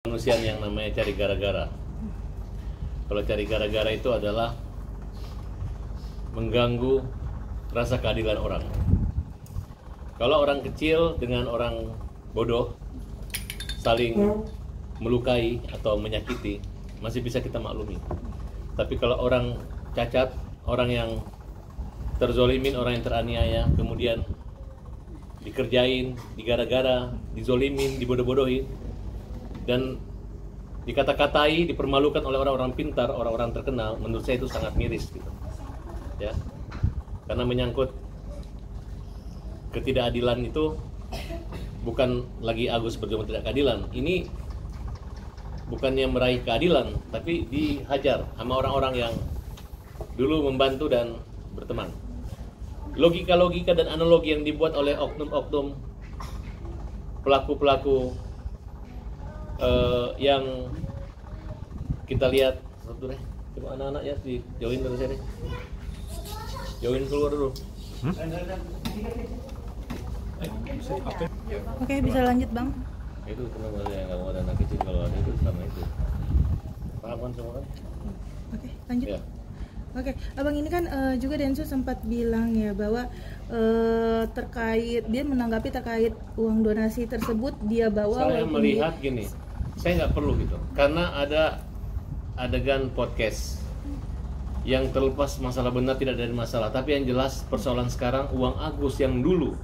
Manusia yang namanya cari gara-gara. Kalau cari gara-gara itu adalah mengganggu rasa keadilan orang. Kalau orang kecil dengan orang bodoh saling melukai atau menyakiti, masih bisa kita maklumi. Tapi kalau orang cacat, orang yang terzolimin, orang yang teraniaya, kemudian dikerjain, digara-gara, dizolimin, dibodoh-bodohin, dan dikata-katai, dipermalukan oleh orang-orang pintar, orang-orang terkenal, menurut saya itu sangat miris gitu. Ya. Karena menyangkut ketidakadilan itu bukan lagi Agus berjuang tidak keadilan. Ini bukannya meraih keadilan, tapi dihajar sama orang-orang yang dulu membantu dan berteman. Logika-logika dan analogi yang dibuat oleh oknum-oknum pelaku-pelaku yang kita lihat, coba anak-anak ya dijauhin dari sini, jauhin keluar dulu. Oke, bisa lanjut Bang. Itu kenapa saya nggak mau ada anak kecil, kalau ada itu sama itu. Paham kan semua kan? Oke, lanjut. Ya. Oke, Abang ini kan juga Densu sempat bilang ya bahwa terkait dia menanggapi terkait uang donasi tersebut dia bawa. Saya melihat gini, saya nggak perlu gitu, karena ada adegan podcast yang terlepas masalah benar tidak dari masalah, tapi yang jelas persoalan sekarang uang Agus yang dulu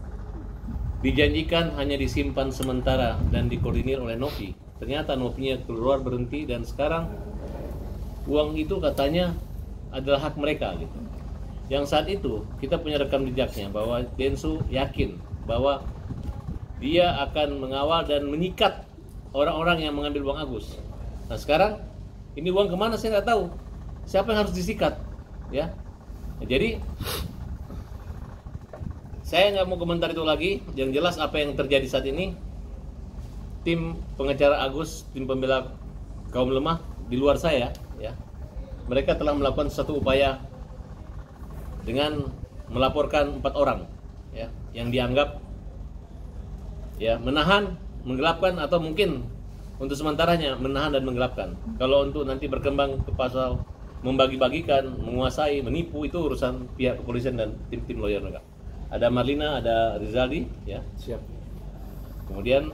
dijanjikan hanya disimpan sementara dan dikoordinir oleh Novi, ternyata Novinya keluar berhenti dan sekarang uang itu katanya adalah hak mereka gitu. Yang saat itu kita punya rekam jejaknya bahwa Densu yakin bahwa dia akan mengawal dan menyikat orang-orang yang mengambil uang Agus. Nah sekarang ini uang kemana saya nggak tahu. Siapa yang harus disikat, ya? Nah, jadi saya nggak mau komentar itu lagi. Yang jelas apa yang terjadi saat ini, tim pengacara Agus, tim pembela kaum lemah di luar saya, ya, mereka telah melakukan satu upaya dengan melaporkan 4 orang, ya, yang dianggap ya menahan, menggelapkan atau mungkin untuk sementaranya menahan dan menggelapkan. Kalau untuk nanti berkembang ke pasal membagi-bagikan, menguasai, menipu, itu urusan pihak kepolisian dan tim-tim lawyer mereka. Ada Marlina, ada Rizaldi, ya. Siap. Kemudian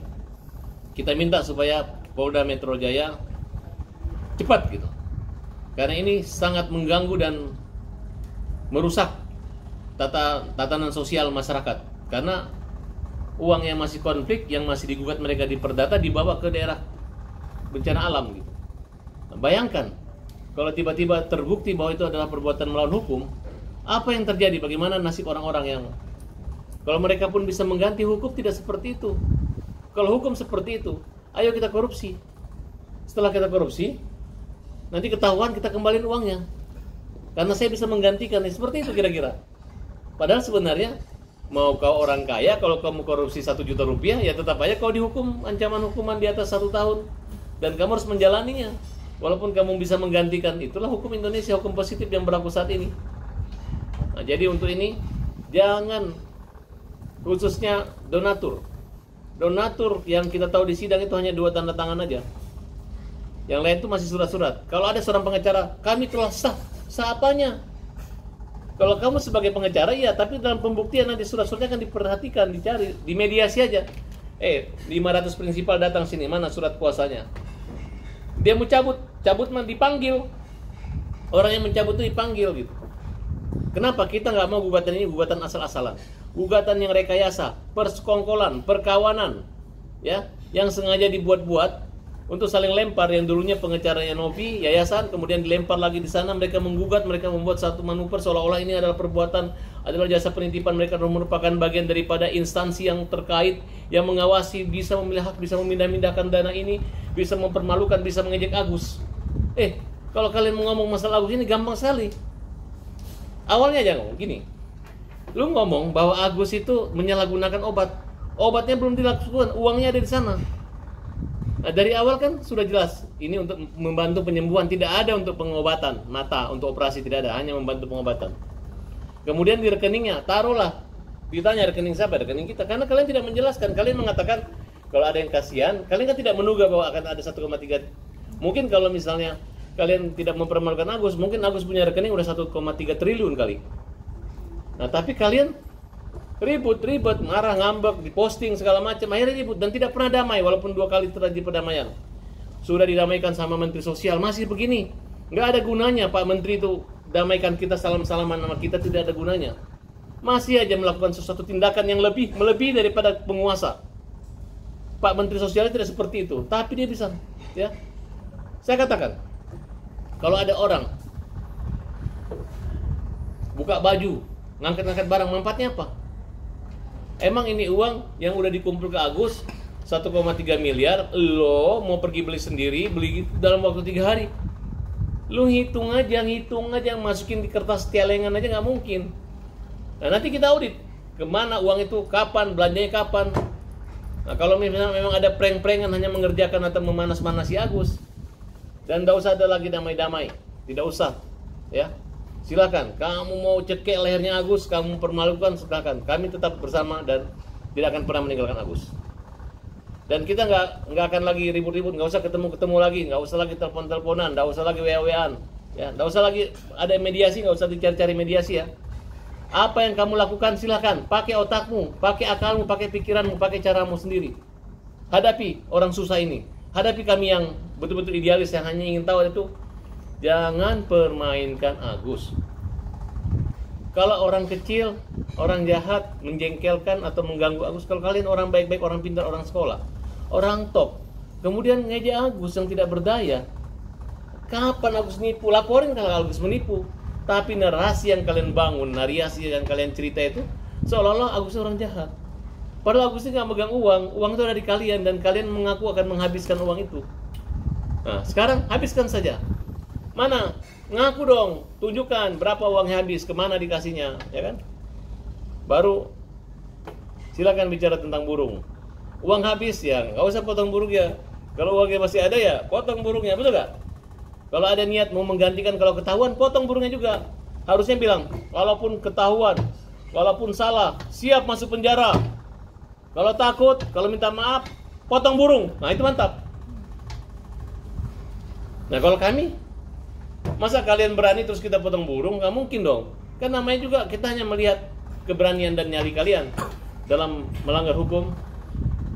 kita minta supaya Polda Metro Jaya cepat gitu. Karena ini sangat mengganggu dan merusak tatanan sosial masyarakat. Karena uang yang masih konflik, yang masih digugat mereka di perdata dibawa ke daerah bencana alam gitu. Nah, bayangkan kalau tiba-tiba terbukti bahwa itu adalah perbuatan melawan hukum, apa yang terjadi? Bagaimana nasib orang-orang yang kalau mereka pun bisa mengganti hukum? Tidak seperti itu. Kalau hukum seperti itu, ayo kita korupsi. Setelah kita korupsi, nanti ketahuan kita kembaliin uangnya. Karena saya bisa menggantikan, seperti itu kira-kira. Padahal sebenarnya mau kau orang kaya, kalau kamu korupsi 1 juta rupiah, ya tetap aja kau dihukum ancaman hukuman di atas 1 tahun. Dan kamu harus menjalaninya. Walaupun kamu bisa menggantikan, itulah hukum Indonesia, hukum positif yang berlaku saat ini. Nah, jadi untuk ini, jangan, khususnya donatur. Donatur yang kita tahu di sidang itu hanya 2 tanda tangan aja. Yang lain itu masih surat-surat. Kalau ada seorang pengacara, kami telah sah. Sah apanya? Kalau kamu sebagai pengacara, iya, tapi dalam pembuktian nanti surat-suratnya akan diperhatikan, dicari, dimediasi aja. 500 prinsipal datang sini, mana surat kuasanya? Dia mau cabut mah dipanggil. Orang yang mencabut itu dipanggil gitu. Kenapa kita nggak mau gugatan ini gugatan asal-asalan? Gugatan yang rekayasa, persekongkolan, perkawanan, ya, yang sengaja dibuat-buat untuk saling lempar. Yang dulunya pengacaranya Novi, yayasan, kemudian dilempar lagi di sana, mereka menggugat, mereka membuat satu manuver seolah-olah ini adalah perbuatan, adalah jasa penitipan mereka, merupakan bagian daripada instansi yang terkait, yang mengawasi, bisa memilih hak, bisa memindah-mindahkan dana ini, bisa mempermalukan, bisa mengejek Agus. Kalau kalian mau ngomong masalah Agus ini gampang sekali. Awalnya aja ngomong gini, lu ngomong bahwa Agus itu menyalahgunakan obat, obatnya belum dilakukan, uangnya ada di sana. Nah, dari awal kan sudah jelas ini untuk membantu penyembuhan, tidak ada untuk pengobatan mata, untuk operasi tidak ada, hanya membantu pengobatan. Kemudian di rekeningnya taruhlah, ditanya rekening siapa, rekening kita, karena kalian tidak menjelaskan. Kalian mengatakan Kalau ada yang kasihan, kalian kan tidak menduga bahwa akan ada 1,3. Mungkin kalau misalnya kalian tidak mempermalukan Agus, mungkin Agus punya rekening udah 1,3 triliun kali. Nah, tapi kalian ribut, marah, ngambek, diposting segala macam, akhirnya ribut dan tidak pernah damai walaupun 2 kali terjadi perdamaian. Sudah didamaikan sama Menteri Sosial, masih begini. Nggak ada gunanya Pak Menteri itu damaikan kita, salam-salaman sama kita, tidak ada gunanya. Masih aja melakukan sesuatu tindakan yang melebihi daripada penguasa. Pak Menteri Sosial tidak seperti itu, tapi dia bisa, ya. Saya katakan, kalau ada orang buka baju, ngangkat-ngangkat barang, manfaatnya apa? Emang ini uang yang udah dikumpul ke Agus 1,3 miliar, lo mau pergi beli sendiri, beli dalam waktu 3 hari. Lu hitung aja, masukin di kertas tialengan aja nggak mungkin. Nah, nanti kita audit kemana uang itu, kapan, belanjanya kapan. Nah, kalau misalnya memang ada prank-prankan hanya mengerjakan atau memanas-manasi Agus, dan tidak usah ada lagi damai-damai, tidak usah, ya. Silakan, kamu mau cekek lehernya Agus, kamu permalukan, silakan. Kami tetap bersama dan tidak akan pernah meninggalkan Agus. Dan kita nggak akan lagi ribut-ribut, nggak usah ketemu lagi, nggak usah lagi telepon-teleponan, nggak usah lagi WA-WAan, ya, nggak usah lagi ada mediasi, nggak usah dicari-cari mediasi, ya. Apa yang kamu lakukan silahkan, pakai otakmu, pakai akalmu, pakai pikiranmu, pakai caramu sendiri. Hadapi orang susah ini, hadapi kami yang betul-betul idealis yang hanya ingin tahu itu. Jangan permainkan Agus. Kalau orang kecil, orang jahat, menjengkelkan atau mengganggu Agus, kalau kalian orang baik-baik, orang pintar, orang sekolah, orang top, kemudian ngejek Agus yang tidak berdaya, kapan Agus nipu? Laporin kalau Agus menipu. Tapi narasi yang kalian bangun, narasi yang kalian cerita itu seolah-olah Agus orang jahat. Padahal Agus itu nggak megang uang itu ada di kalian dan kalian mengaku akan menghabiskan uang itu. Nah, sekarang habiskan saja. Mana? Ngaku dong, tunjukkan berapa uangnya habis, kemana dikasihnya, ya kan? Baru silakan bicara tentang burung. Uang habis ya, nggak usah potong burung ya. Kalau uangnya masih ada ya, potong burungnya, betul nggak? Kalau ada niat mau menggantikan, kalau ketahuan, potong burungnya juga. Harusnya bilang, walaupun ketahuan, walaupun salah, siap masuk penjara. Kalau takut, kalau minta maaf, potong burung. Nah, itu mantap. Nah, kalau kami, masa kalian berani terus kita potong burung? Nggak mungkin dong. Kan namanya juga kita hanya melihat keberanian dan nyali kalian dalam melanggar hukum,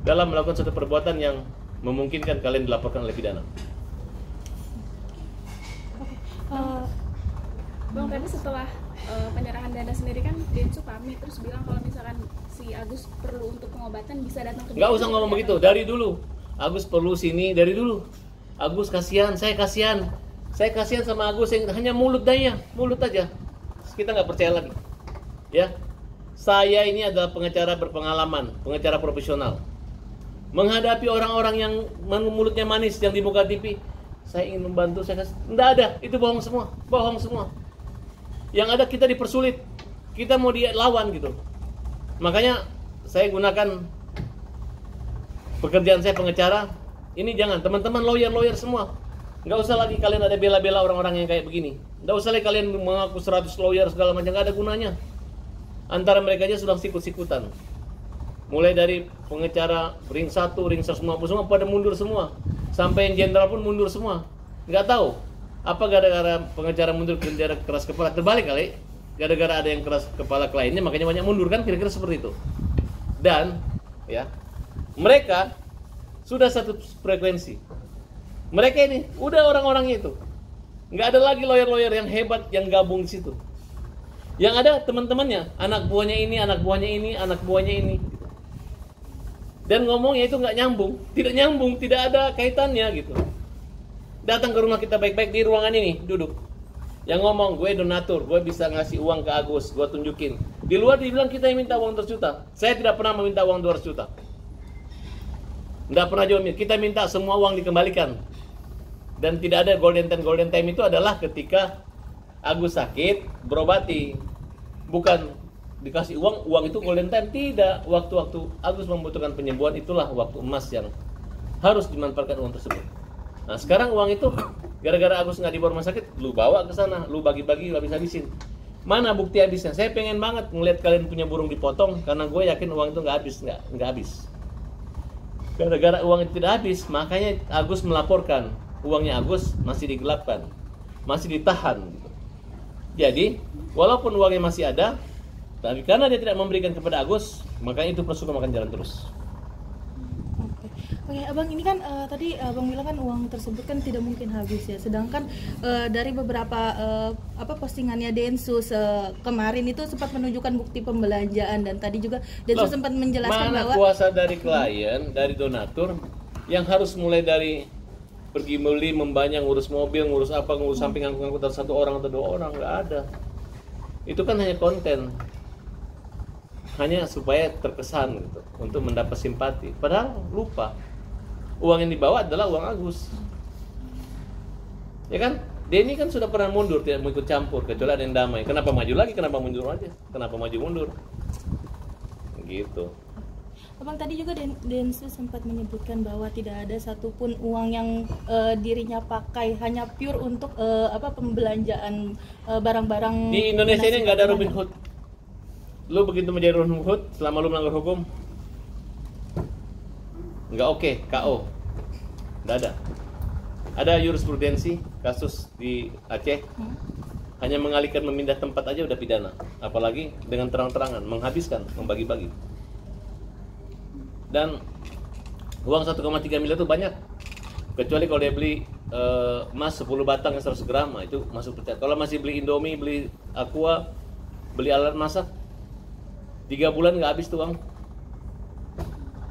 dalam melakukan suatu perbuatan yang memungkinkan kalian dilaporkan oleh pidana. Bang, tadi setelah penyerahan dana sendiri kan Densu pamit terus bilang kalau misalkan si Agus perlu untuk pengobatan bisa datang ke. Nggak usah ngomong begitu, dari dulu Agus perlu sini, dari dulu Agus kasihan, saya kasihan sama Agus yang hanya mulut daya, mulut aja. Kita nggak percaya lagi, ya. Saya ini adalah pengacara berpengalaman, pengacara profesional. Menghadapi orang-orang yang mulutnya manis yang di muka TV, saya ingin membantu, saya kasih. Nggak ada, itu bohong semua, bohong semua. Yang ada kita dipersulit, kita mau dilawan gitu. Makanya saya gunakan pekerjaan saya pengacara. Ini jangan, teman-teman lawyer semua, nggak usah lagi kalian ada bela-bela orang-orang yang kayak begini. Nggak usah lagi kalian mengaku 100 lawyer segala macam, nggak ada gunanya. Antara mereka aja sudah sikut-sikutan. Mulai dari pengacara ring 1, ring 150 semua pada mundur semua. Sampai yang jenderal pun mundur semua. Nggak tahu apa gara-gara pengacara mundur, penjara keras kepala. Terbalik kali, gara-gara ada yang keras kepala kliennya makanya banyak mundur, kan kira-kira seperti itu. Dan ya, mereka sudah satu frekuensi. Mereka ini udah orang-orangnya itu. Nggak ada lagi lawyer-lawyer yang hebat yang gabung di situ. Yang ada teman-temannya, anak buahnya ini, anak buahnya ini, anak buahnya ini. Dan ngomongnya itu nggak nyambung, tidak ada kaitannya gitu. Datang ke rumah kita baik-baik di ruangan ini, duduk. Yang ngomong, gue donatur, gue bisa ngasih uang ke Agus, gue tunjukin. Di luar dibilang kita yang minta uang 200 juta. Saya tidak pernah meminta uang 200 juta. Tidak pernah juga, kita minta semua uang dikembalikan. Dan tidak ada golden time itu adalah ketika Agus sakit, berobati. Bukan dikasih uang itu golden time, tidak. Waktu-waktu Agus membutuhkan penyembuhan, itulah waktu emas yang harus dimanfaatkan uang tersebut. Nah, sekarang uang itu gara-gara Agus nggak dibawa rumah sakit, lu bawa ke sana, lu bagi-bagi, lu habis-habisin. Mana bukti habisnya? Saya pengen banget ngeliat kalian punya burung dipotong, karena gue yakin uang itu nggak habis. Gara-gara uang itu tidak habis, makanya Agus melaporkan uangnya Agus masih digelapkan, masih ditahan gitu. Jadi walaupun uangnya masih ada, tapi karena dia tidak memberikan kepada Agus, makanya itu persuka makan jalan terus. Oke, Abang, ini kan tadi Abang bilang kan uang tersebut kan tidak mungkin habis ya. Sedangkan dari beberapa postingannya Densus kemarin itu sempat menunjukkan bukti pembelanjaan, dan tadi juga Densus sempat menjelaskan mana bahwa kuasa dari klien, dari donatur yang harus mulai dari pergi beli, membayar, ngurus mobil, ngurus apa, ngurus samping angkutan satu orang atau dua orang, nggak ada. Itu kan hanya konten, hanya supaya terkesan gitu, untuk mendapat simpati. Padahal lupa uang yang dibawa adalah uang Agus, ya kan? Denny kan sudah pernah mundur, tidak mau ikut campur kecuali ada yang damai. Kenapa maju lagi? Kenapa mundur aja? Kenapa maju mundur? Gitu. Abang, tadi juga Densus sempat menyebutkan bahwa tidak ada satupun uang yang dirinya pakai, hanya pure untuk pembelanjaan barang-barang. Di Indonesia ini nggak ada Robin Hood. Lu begitu menjadi Robin Hood, selama lu melanggar hukum, nggak oke, KO. Nggak ada. Ada jurisprudensi kasus di Aceh, hanya mengalihkan, memindah tempat aja udah pidana, apalagi dengan terang-terangan menghabiskan, membagi-bagi. Dan uang 1,3 miliar itu banyak, kecuali kalau dia beli emas 10 batang yang 100 gram, itu masuk percaya. Kalau masih beli Indomie, beli Aqua, beli alat masak, 3 bulan nggak habis tuh uang.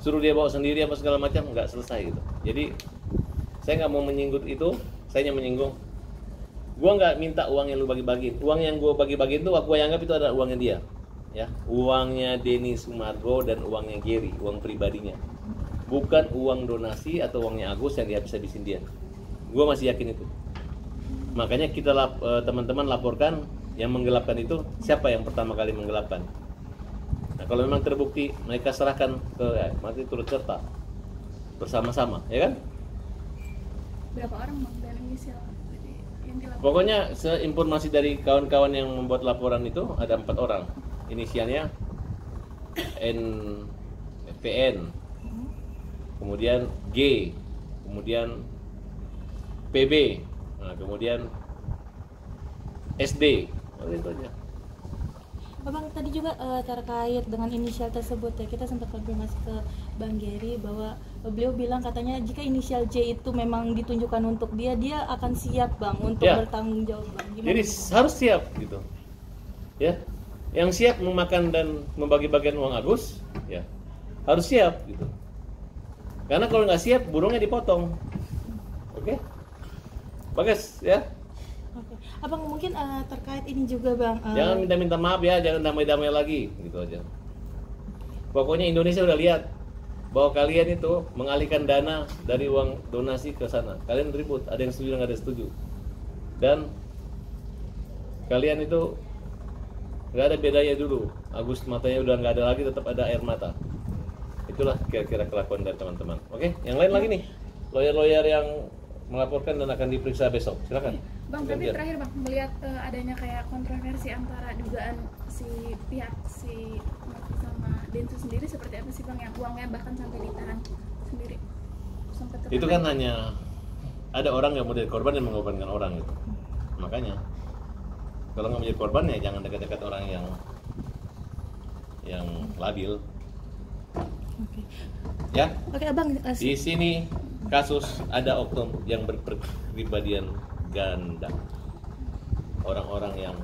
Suruh dia bawa sendiri apa segala macam, nggak selesai gitu. Jadi saya nggak mau menyinggung itu, saya hanya menyinggung, gua nggak minta uang yang lu bagi-bagi. Uang yang gua bagi-bagi itu aku anggap itu adalah uangnya dia, ya, uangnya Denny Sumargo dan uangnya Gary, uang pribadinya, bukan uang donasi atau uangnya Agus yang dihabis-habisin dia. Gua masih yakin itu. Makanya kita teman-teman laporkan yang menggelapkan itu siapa yang pertama kali menggelapkan. Nah, kalau memang terbukti, mereka serahkan ke mati turut serta bersama-sama, ya kan? Berapa orang Bang dan inisial yang dilaporkan? Pokoknya seinformasi dari kawan-kawan yang membuat laporan itu ada 4 orang. Inisialnya NPN, kemudian G, kemudian PB, nah, kemudian SD. Oh, itu aja. Abang, tadi juga terkait dengan inisial tersebut ya, kita sempat konfirmasi ke Bang Gary bahwa beliau bilang katanya jika inisial J itu memang ditunjukkan untuk dia akan siap Bang untuk bertanggung jawab Bang. Gimana? Jadi harus siap gitu, ya. Yang siap memakan dan membagi-bagian uang Agus, ya harus siap gitu. Karena kalau nggak siap, burungnya dipotong. Oke, bagus ya. Oke. Abang, mungkin terkait ini juga Bang. Jangan minta maaf ya, jangan damai-damai lagi, gitu aja. Pokoknya Indonesia udah lihat bahwa kalian itu mengalihkan dana dari uang donasi ke sana. Kalian ribut, ada yang setuju, nggak ada yang setuju. Dan kalian itu nggak ada bedanya dulu. Agus matanya udah nggak ada lagi, tetap ada air mata. Itulah kira-kira kelakuan dari teman-teman. Oke, yang lain lagi nih, lawyer-lawyer yang melaporkan dan akan diperiksa besok. Silakan. Bang, tapi terakhir Bang, melihat adanya kayak kontroversi antara dugaan si pihak si Murti sama Densus sendiri, seperti apa sih Bang, yang uangnya bahkan sampai ditahan sendiri? Itu kan hanya ada orang yang mau jadi korban dan mengorbankan orang gitu. Makanya kalau nggak menjadi korban ya jangan dekat-dekat orang yang labil. Oke. Ya. Oke, Abang. Di sini kasus ada oknum yang berpribadian ganda, orang-orang yang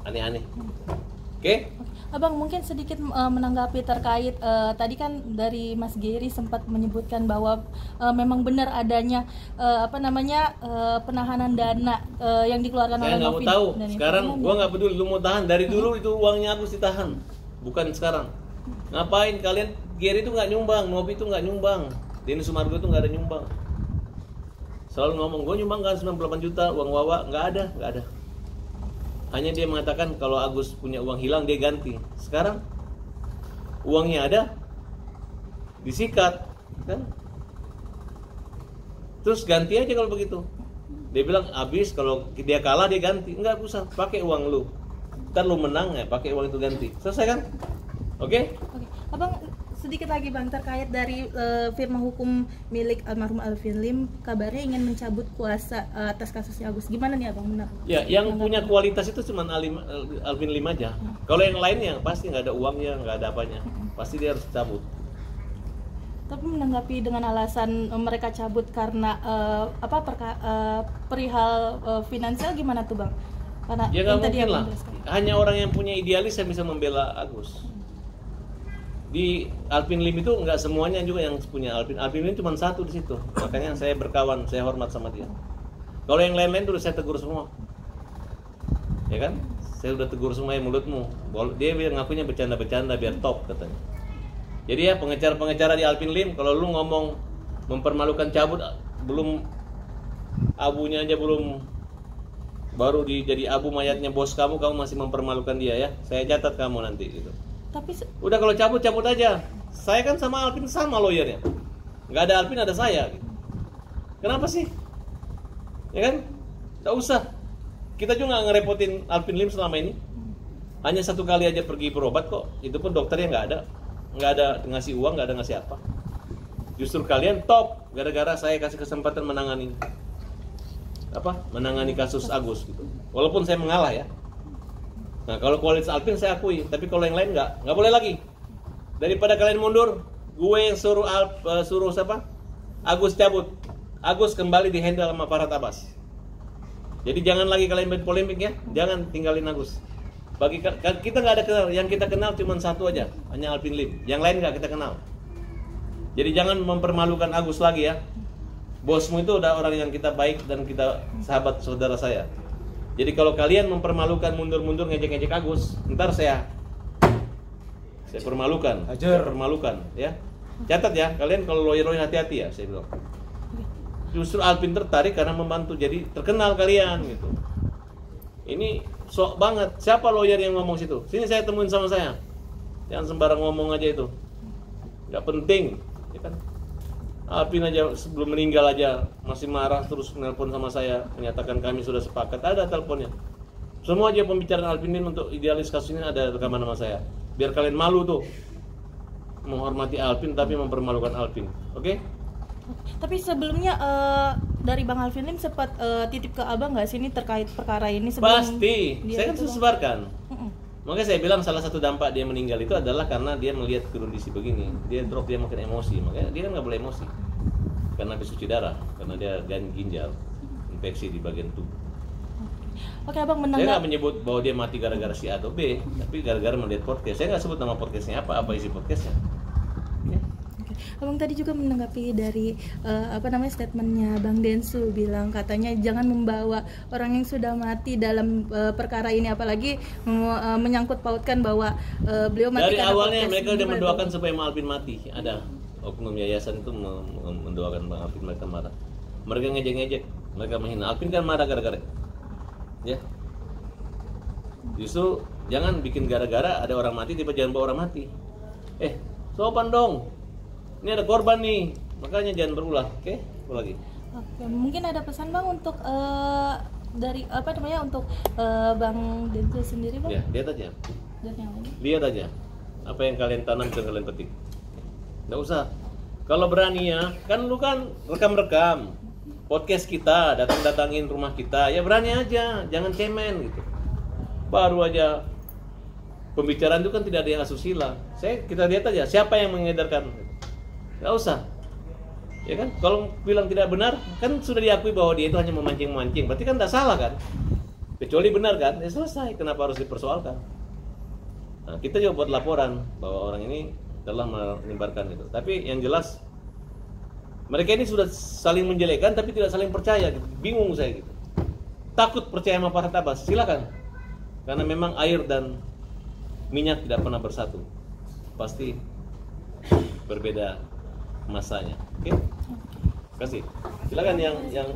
aneh-aneh. Oke? Abang, mungkin sedikit menanggapi terkait tadi kan dari Mas Gary sempat menyebutkan bahwa memang benar adanya penahanan dana yang dikeluarkan oleh Saya nggak mau tahu. Sekarang gua nggak peduli lu mau tahan. Dari dulu itu uangnya aku ditahan, bukan sekarang. Ngapain kalian? Gary itu nggak nyumbang, Novi itu nggak nyumbang, Denny Sumargo itu nggak ada nyumbang. Selalu ngomong, gue nyumbang kan 98 juta, uang Wawa, nggak ada. Hanya dia mengatakan kalau Agus punya uang hilang, dia ganti. Sekarang, uangnya ada, disikat, kan? Terus ganti aja kalau begitu. Dia bilang, habis kalau dia kalah, dia ganti. Enggak usah, pakai uang lu. Ntar lu menang ya, pakai uang itu ganti. Selesai kan? Oke? Oke. Abang, sedikit lagi Bang terkait dari firma hukum milik almarhum Alvin Lim, kabarnya ingin mencabut kuasa atas kasusnya Agus. Gimana nih Abang? Ya, yang punya kualitas itu cuma Alvin Lim aja. Kalau yang lainnya pasti nggak ada uangnya, nggak ada apanya. Pasti dia harus cabut. Tapi menanggapi dengan alasan mereka cabut karena perihal finansial gimana tuh Bang? Karena Ya nggak tadi mungkin Abang lah. jelaskan. Hanya orang yang punya idealis yang bisa membela Agus. Di Alvin Lim itu nggak semuanya juga yang punya Alvin. Alvin Lim cuma satu di situ. Makanya saya berkawan, saya hormat sama dia. Kalau yang lain-lain udah saya tegur semua. Ya kan? Saya udah tegur semua yang mulutmu. Dia ngakunya bercanda-bercanda biar top katanya. Jadi ya pengecara-pengecara di Alvin Lim, kalau lu ngomong mempermalukan cabut, belum abunya aja belum, baru jadi abu mayatnya bos kamu masih mempermalukan dia ya. Saya catat kamu nanti gitu. Tapi Udah kalau cabut aja. Saya kan sama Alvin sama lawyernya. Nggak ada Alvin ada saya gitu. Kenapa sih? Ya kan? Nggak usah. Kita juga nggak ngerepotin Alvin Lim selama ini. Hanya satu kali aja pergi berobat kok. Itu pun dokternya nggak ada ngasih uang, nggak ada ngasih apa. Justru kalian top gara-gara saya kasih kesempatan menangani kasus Agus gitu. Walaupun saya mengalah ya. Nah kalau kualitas Alvin saya akui, tapi kalau yang lain nggak boleh lagi. Daripada kalian mundur, gue yang suruh Agus cabut. Agus kembali di handle sama Farhad Abbas. Jadi jangan lagi kalian main polemik ya, jangan tinggalin Agus. Bagi kita nggak ada kenal, yang kita kenal cuma satu aja, hanya Alvin Lim. Yang lain nggak kita kenal. Jadi jangan mempermalukan Agus lagi ya. Bosmu itu udah orang yang kita baik dan kita sahabat saudara saya. Jadi kalau kalian mempermalukan mundur-mundur ngejek-ngejek Agus, ntar saya permalukan, permalukan ya. Catat ya, kalian kalau lawyer hati-hati ya, saya bilang. Justru Alvin tertarik karena membantu, jadi terkenal kalian gitu. Ini sok banget. Siapa lawyer yang ngomong situ? Sini saya temuin sama saya. Jangan sembarang ngomong aja itu. Nggak penting, ya kan? Alvin aja sebelum meninggal aja masih marah terus menelpon sama saya menyatakan kami sudah sepakat, ada teleponnya. Semua aja pembicaraan Alvin ini untuk idealis kasus ini ada rekaman sama saya. Biar kalian malu tuh menghormati Alvin tapi mempermalukan Alvin, oke? Tapi sebelumnya dari Bang Alvin Lim sempat titip ke Abang nggak sih ini terkait perkara ini sebelum Pasti, saya kan sudah sebarkan. Makanya saya bilang salah satu dampak dia meninggal itu adalah karena dia melihat kondisi begini. Dia drop, dia makin emosi. Makanya dia kan nggak boleh emosi. Karena habis cuci darah, karena dia ginjal, infeksi di bagian tubuh. Oke, Abang Saya menanggapi. nggak menyebut bahwa dia mati gara-gara si A atau B, tapi gara-gara melihat podcast. Saya nggak sebut nama podcastnya apa isi podcastnya. Ya. Abang tadi juga menanggapi dari statementnya Bang Densu bilang katanya jangan membawa orang yang sudah mati dalam perkara ini, apalagi menyangkut pautkan bahwa beliau mati Dari karena awalnya podcast. mereka udah Gimana, mendoakan Bang? supaya Alvin mati. Ada oknum yayasan itu mendoakan Bang Alvin, mereka marah. Mereka ngejek-ngejek, mereka menghina. Alvin kan marah gara-gara. Ya. Justru jangan bikin gara-gara ada orang mati tiba jangan bawa orang mati. Sopan dong. Ini ada korban nih, makanya jangan berulah. Oke? Apa lagi? Oke, mungkin ada pesan Bang untuk dari untuk Bang Densu sendiri Bang? Ya, lihat aja. Dan yang lain. Lihat aja. Apa yang kalian tanam dan kalian petik. Nggak usah. Kalau berani ya, kan lu kan rekam-rekam podcast kita, datang-datangin rumah kita, ya berani aja, jangan cemen gitu. Baru aja pembicaraan itu kan tidak ada yang asusila. Kita lihat aja siapa yang mengedarkan. Nggak usah. Ya kan? Kalau bilang tidak benar, kan sudah diakui bahwa dia itu hanya memancing-mancing. Berarti kan tidak salah kan? Kecuali benar kan? Ya selesai. Kenapa harus dipersoalkan? Nah, kita juga buat laporan bahwa orang ini telah menyebarkan itu. Tapi yang jelas mereka ini sudah saling menjelekkan tapi tidak saling percaya gitu. Bingung saya gitu. Takut percaya sama Farhad Abbas, silakan. Karena memang air dan minyak tidak pernah bersatu. Pasti berbeda masanya. Oke? Kasih. Silakan yang